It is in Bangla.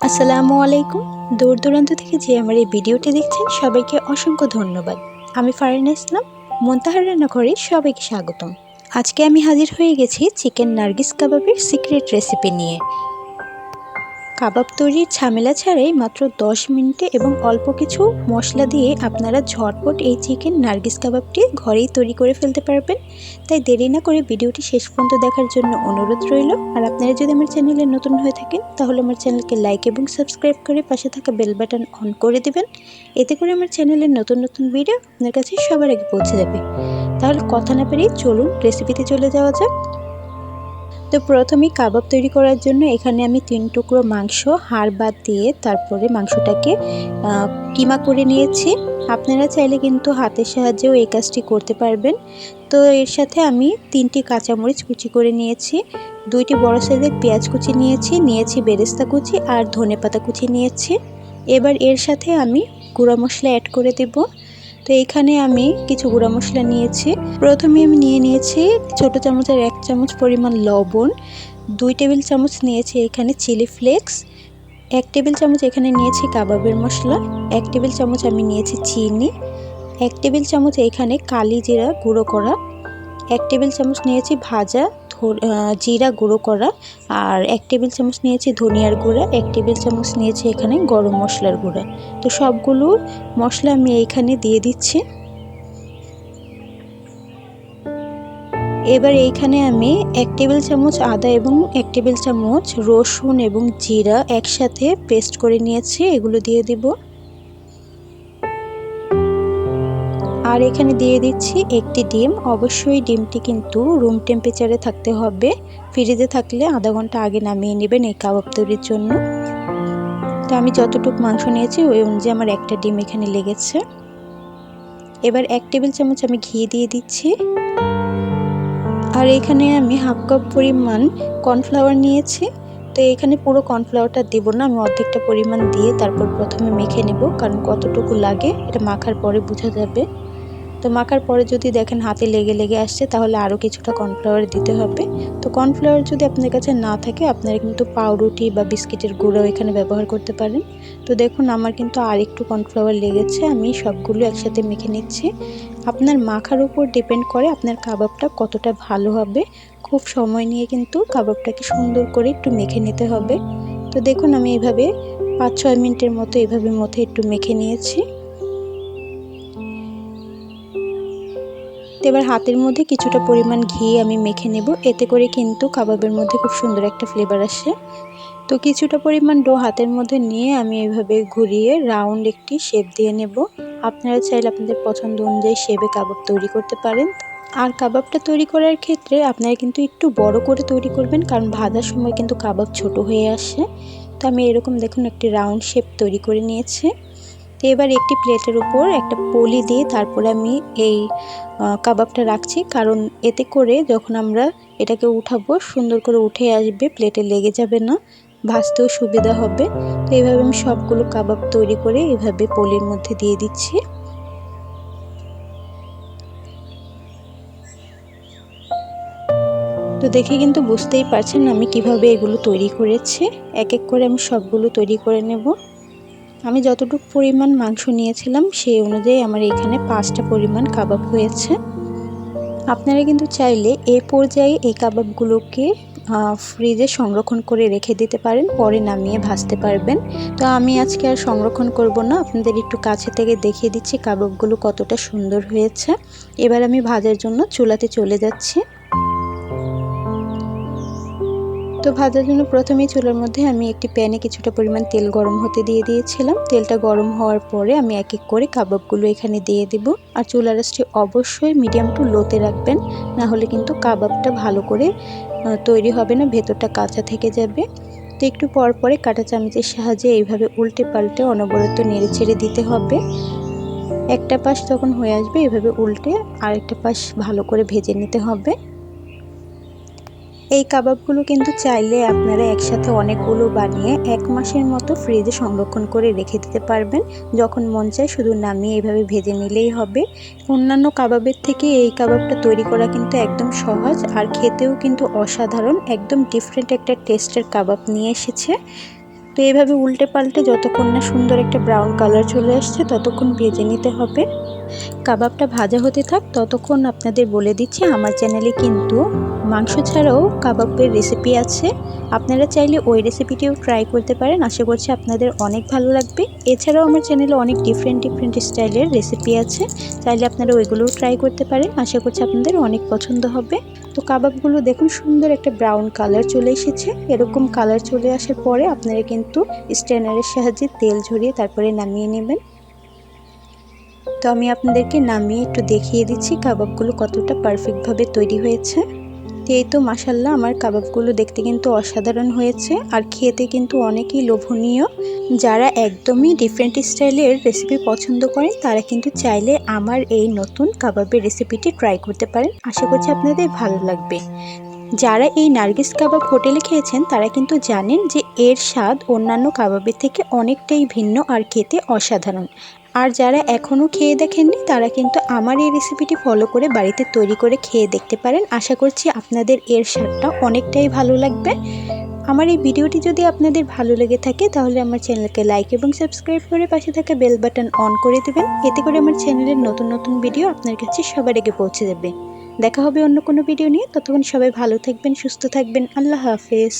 আসসালামু আলাইকুম। দূর দূরান্ত থেকে যে আমার এই ভিডিওটি দেখছেন সবাইকে অসংখ্য ধন্যবাদ। আমি ফারিনা ইসলাম, মুনতাহার রান্নাঘরে সবাইকে স্বাগতম। আজকে আমি হাজির হয়ে গেছি চিকেন নার্গিস কাবাবের সিক্রেট রেসিপি নিয়ে। কাবাব তৈরির ঝামেলা ছাড়াই মাত্র 10 মিনিটে এবং অল্প কিছু মশলা দিয়ে আপনারা ঝটপট এই চিকেন নার্গিস কাবাবটি ঘরেই তৈরি করে ফেলতে পারবেন। তাই দেরি না করে ভিডিওটি শেষ পর্যন্ত দেখার জন্য অনুরোধ রইল। আর আপনারা যদি আমার চ্যানেলে নতুন হয়ে থাকেন তাহলে আমার চ্যানেলকে লাইক এবং সাবস্ক্রাইব করে পাশে থাকা বেল বাটন অন করে দেবেন। এতে করে আমার চ্যানেলের নতুন নতুন ভিডিও আপনার কাছে সবার আগে পৌঁছে যাবে। তাহলে কথা না পেরিয়ে চলুন রেসিপিতে চলে যাওয়া যাক। তো প্রথমেই কাবাব তৈরি করার জন্য এখানে আমি 3 টুকরো মাংস হাড় বাদ দিয়ে তারপরে মাংসটাকে কিমা করে নিয়েছি। আপনারা চাইলে কিন্তু হাতের সাহায্যেও এই কাজটি করতে পারবেন। তো এর সাথে আমি 3টি কাঁচামরিচ কুচি করে নিয়েছি, 2টি বড় সাইজের পেঁয়াজ কুচি নিয়েছি বেরেস্তা কুচি আর ধনেপাতা কুচি নিয়েছি। এবার এর সাথে আমি গুঁড়া মশলা অ্যাড করে দেব। তো এইখানে আমি কিছু গুঁড়া মশলা নিয়েছি। প্রথমে আমি নিয়েছি ছোট চামচের 1 চামচ পরিমাণ লবণ, 2 টেবিল চামচ নিয়েছি এখানে চিলি ফ্লেক্স, 1 টেবিল চামচ এখানে নিয়েছি কাবাবের মশলা, 1 টেবিল চামচ আমি নিয়েছি চিনি, 1 টেবিল চামচ এখানে কালি জিরা গুঁড়ো করা, 1 টেবিল চামচ নিয়েছি ভাজা জিরা গুঁড়ো করা, আর 1 টেবিল চামচ নিয়েছি ধনিয়ার গুঁড়া, 1 টেবিল চামচ নিয়েছি এখানে গরম মশলার গুঁড়া। তো সবগুলো মশলা আমি এইখানে দিয়ে দিচ্ছি। এবার এইখানে আমি 1 টেবিল চামচ আদা এবং 1 টেবিল চামচ রসুন এবং জিরা একসাথে পেস্ট করে নিয়েছি, এগুলো দিয়ে দিব। আর এখানে দিয়ে দিচ্ছি একটি ডিম। অবশ্যই ডিমটি কিন্তু রুম টেম্পারেচারে থাকতে হবে, ফ্রিজে থাকলে আধা ঘন্টা আগে নামিয়ে নেবেন এই কাবাব তৈরির জন্য। তো আমি যতটুকু মাংস নিয়েছি ওই অনুযায়ী আমার একটা ডিম এখানে লেগেছে। এবার 1 টেবিল চামচ আমি ঘি দিয়ে দিচ্ছি। আর এখানে আমি হাফ কাপ পরিমাণ কর্নফ্লাওয়ার নিয়েছি। তো এখানে পুরো কর্নফ্লাওয়ারটা দেব না, আমি অর্ধেকটা পরিমাণ দিয়ে তারপর প্রথমে মেখে নেব, কারণ কতটুকু লাগে এটা মাখার পরে বোঝা যাবে। তো মাখার পরে যদি দেখেন হাতে লেগে আসছে তাহলে আরও কিছুটা কর্নফ্লাওয়ার দিতে হবে। তো কর্নফ্লাওয়ার যদি আপনার কাছে না থাকে আপনারা কিন্তু পাউরুটি বা বিস্কিটের গুঁড়াও এখানে ব্যবহার করতে পারেন। তো দেখুন আমার কিন্তু আর একটু কর্নফ্লাওয়ার লেগেছে, আমি সবগুলো একসাথে মেখে নিচ্ছি। আপনার মাখার উপর ডিপেন্ড করে আপনার কাবাবটা কতটা ভালো হবে। খুব সময় নিয়ে কিন্তু কাবাবটাকে সুন্দর করে একটু মেখে নিতে হবে। তো দেখুন আমি এইভাবে 5-6 মিনিটের মতো এইভাবে মধ্যে একটু মেখে নিয়েছি। এবার হাতের মধ্যে কিছুটা পরিমাণ ঘি আমি মেখে নেব, এতে করে কিন্তু কাবাবের মধ্যে খুব সুন্দর একটা ফ্লেভার আসে। তো কিছুটা পরিমাণ ডো হাতের মধ্যে নিয়ে আমি এইভাবে ঘুরিয়ে রাউন্ড একটি শেপ দিয়ে নেব। আপনারা চাইলে আপনাদের পছন্দ অনুযায়ী শেপে কাবাব তৈরি করতে পারেন। আর কাবাবটা তৈরি করার ক্ষেত্রে আপনারা কিন্তু একটু বড় করে তৈরি করবেন, কারণ ভাজার সময় কিন্তু কাবাব ছোট হয়ে আসে। তো আমি এরকম দেখুন একটি রাউন্ড শেপ তৈরি করে নিয়েছি। তো এবার একটি প্লেটের উপর একটা পলি দিয়ে তারপরে আমি এই কাবাবটা রাখছি, কারণ এতে করে যখন আমরা এটাকে উঠাবো সুন্দর করে উঠে আসবে, প্লেটে লেগে যাবে না, ভাজতেও সুবিধা হবে। তো এইভাবে আমি সবগুলো কাবাব তৈরি করে এভাবে পলির মধ্যে দিয়ে দিচ্ছি। তো দেখে কিন্তু বুঝতেই পারছেন আমি কিভাবে এগুলো তৈরি করেছি। এক এক করে আমি সবগুলো তৈরি করে নেব। আমি যতটুকু পরিমাণ মাংস নিয়েছিলাম সেই অনুযায়ী আমার এখানে 5টা পরিমাণ কাবাব হয়েছে। আপনারা কিন্তু চাইলে এই পর্যায়ে এই কাবাবগুলোকে ফ্রিজে সংরক্ষণ করে রেখে দিতে পারেন, পরে নামিয়ে ভাজতে পারবেন। তো আমি আজকে আর সংরক্ষণ করব না, আপনাদের একটু কাছে থেকে দেখিয়ে দিচ্ছি কাবাবগুলো কতটা সুন্দর হয়েছে। এবার আমি ভাজার জন্য চুলাতে চলে যাচ্ছি। তো ভাজার জন্য প্রথমেই চুলার মধ্যে আমি একটি প্যানে কিছুটা পরিমাণ তেল গরম হতে দিয়ে দিয়েছিলাম। তেলটা গরম হওয়ার পরে আমি এক এক করে কাবাবগুলো এখানে দিয়ে দেব। আর চুলার আঁচটি অবশ্যই মিডিয়াম টু লোতে রাখবেন, না হলে কিন্তু কাবাবটা ভালো করে তৈরি হবে না, ভেতরটা কাঁচা থেকে যাবে। তো একটু পর পরে কাঁটা চামচের সাহায্যে এইভাবে উল্টে পাল্টে অনবরত নেড়ে ছেড়ে দিতে হবে। একটা পাশ যখন হয়ে আসবে এভাবে উল্টে আরেকটা পাশ ভালো করে ভেজে নিতে হবে। এই কাবাবগুলো কিন্তু চাইলে আপনারা একসাথে অনেকগুলো বানিয়ে 1 মাসের মতো ফ্রিজে সংরক্ষণ করে রেখে দিতে পারবেন। যখন মন চায় শুধু নামিয়ে এইভাবে ভেজে নিলেই হবে। অন্যান্য কাবাবের থেকে এই কাবাবটা তৈরি করা কিন্তু একদম সহজ, আর খেতেও কিন্তু অসাধারণ, একদম ডিফারেন্ট একটা টেস্টের কাবাব নিয়ে এসেছে। তো এইভাবে উল্টে পাল্টে যতক্ষণ না সুন্দর একটা ব্রাউন কালার চলে আসছে ততক্ষণ ভেজে নিতে হবে। কাবাবটা ভাজা হতে থাক ততক্ষণ আপনাদের বলে দিচ্ছি আমার চ্যানেলে কিন্তু মাংস ছাড়াও কাবাবের রেসিপি আছে। আপনারা চাইলে ওই রেসিপিটিও ট্রাই করতে পারেন, আশা করছি আপনাদের অনেক ভালো লাগবে। এছাড়াও আমার চ্যানেলে অনেক ডিফারেন্ট স্টাইলের রেসিপি আছে, চাইলে আপনারা ওইগুলোও ট্রাই করতে পারেন, আশা করছি আপনাদের অনেক পছন্দ হবে। তো কাবাবগুলো দেখুন সুন্দর একটা ব্রাউন কালার চলে এসেছে। এরকম কালার চলে আসার পরে আপনারা কিন্তু স্ট্রেনারের সাহায্যে তেল ঝরিয়ে তারপরে নামিয়ে নেবেন। তো আমি আপনাদেরকে নামিয়ে একটু দেখিয়ে দিচ্ছি কাবাবগুলো কতটা পারফেক্টভাবে তৈরি হয়েছে। তো এই তো মাশাল্লাহ আমার কাবাবগুলো দেখতে কিন্তু অসাধারণ হয়েছে আর খেতে কিন্তু অনেকই লোভনীয়। যারা একদমই ডিফারেন্ট স্টাইলের রেসিপি পছন্দ করেন তারা কিন্তু চাইলে আমার এই নতুন কাবাবের রেসিপিটি ট্রাই করতে পারেন, আশা করছি আপনাদের ভালো লাগবে। যারা এই নার্গিস কাবাব হোটেলে খেয়েছেন তারা কিন্তু জানেন যে এর স্বাদ অন্যান্য কাবাবের থেকে অনেকটাই ভিন্ন আর খেতে অসাধারণ। আর যারা এখনও খেয়ে দেখেননি তারা কিন্তু আমার এই রেসিপিটি ফলো করে বাড়িতে তৈরি করে খেয়ে দেখতে পারেন, আশা করছি আপনাদের এর স্বাদটা অনেকটাই ভালো লাগবে। আমার এই ভিডিওটি যদি আপনাদের ভালো লেগে থাকে তাহলে আমার চ্যানেলকে লাইক এবং সাবস্ক্রাইব করে পাশে থাকা বেল বাটন অন করে দেবেন, এতে করে আমার চ্যানেলের নতুন নতুন ভিডিও আপনার কাছে সবার আগে পৌঁছে যাবে। দেখা হবে অন্য কোনো ভিডিও নিয়ে, ততক্ষণ সবাই ভালো থাকবেন, সুস্থ থাকবেন। আল্লাহ হাফেজ।